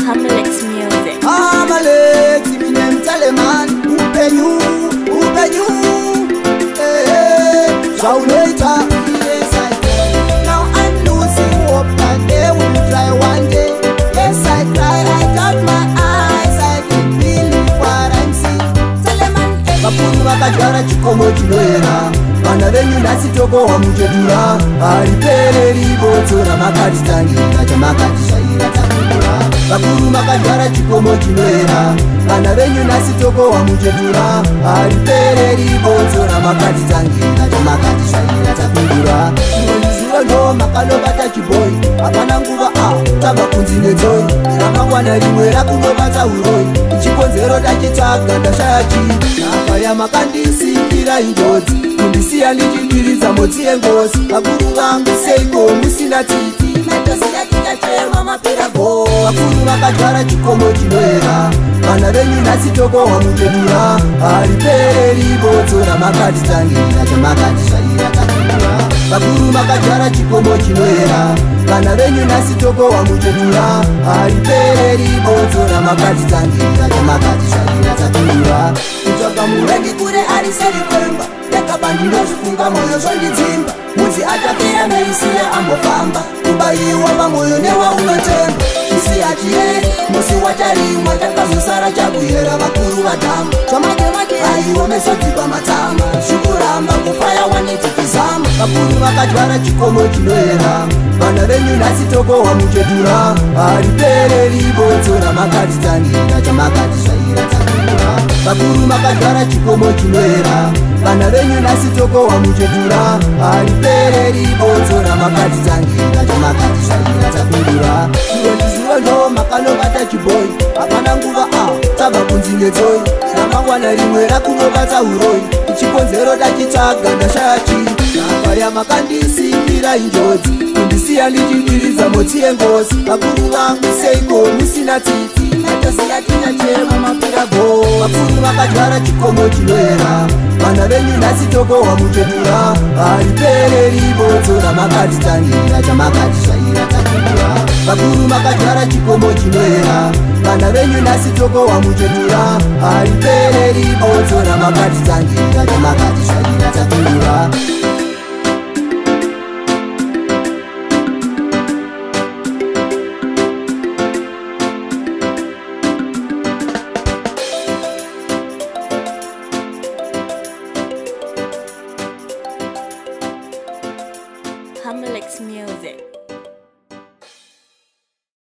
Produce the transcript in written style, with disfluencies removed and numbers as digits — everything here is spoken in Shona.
Hamlet's music. Hamlet's my name Taleman. Upenyu. Later, yes I can. Now I'm losing hope that they will try one day. Yes I cry, I doubt my eyes, I can't believe what I'm seeing. Taleman, Bakuru bakajara Chikomo chinoyera. Vana venyu nasitoko wamujedura. Aripere ribotora makati tangira chamakati shaira takura. Bakuru bakajara Chikomo chinoyera. Vana venyu nasitoko wamujedura. Aripere ribotora makati tangira chamakati shaira takura. Chiwoniziwa ndo makalobata chiboy. Apana nguva taba kunzine dzoi. Ramangwana rimwe rakunobata uroi. Chikonzero tachitsvaga ndashaya chii. Nakaya makandisikira injodzi. Kundisiya ndichidiriza motsi yengozi. Vakuru vangu seiko musina tsitsi. Matoziya tikachema mapirago. Vakuru vakadzvara chikomo chinoyera. Vana venyu nasitoko wamujedura. Aripere ribodzora makati tangira chamakati shaira takura. Vakuru vakadzvara chikomo chinoyera. Vana venyu nasitoko wamujedura. Aripere ribodzora makati tangira chamakati shaira takura. Kutsvaga muvengi kure ari seri kwemba. Yakabandiro zvifunga moyo zvondidzimba. Mudzi atapera meisiya ambofamba. Kubayiwa pamoyo newaunotemba. Isi hachiyeri musi watarimwa takazosara chakuyera vakuru vatamba. Chomakemake aiwo mesodzi pamatama. Shukuramba kufaya waneti kuzama. Vakuru vakadzvara chikomo chinoyera. Vana venyu nasitoko wamujedura. Aripere ribodzora makati tangira chamakati shaira takura. Vakuru vakadzvara chikomo chinoyera. Vana venyu nasitoko wamujedura. Aripere ribodzora makati tangira chamakati shaira takura. Chiwoniziwa ndo makalobata chiboy. Apana nguva taba kunzine dzoi. Ramangwana rimwe rakunobata uroi. Chikonzero tachitsvaga ndashaya chii. Nakaya makandisikira injodzi. Kundisiya ndichidiriza motsi yengozi. Vakuru vangu seiko musina tsitsi. Matoziya tikachema mapirago. Vakuru vakadzvara chikomo chinoyera. Vana venyu nasitoko wamujedura. Aripere ribodzora makati tangira chamakati shaira takura. Vakuru vakadzvara chikomo chinoyera. Vana venyu nasitoko wamujedura. Aripere ribodzora makati tangira chamakati shaira takura.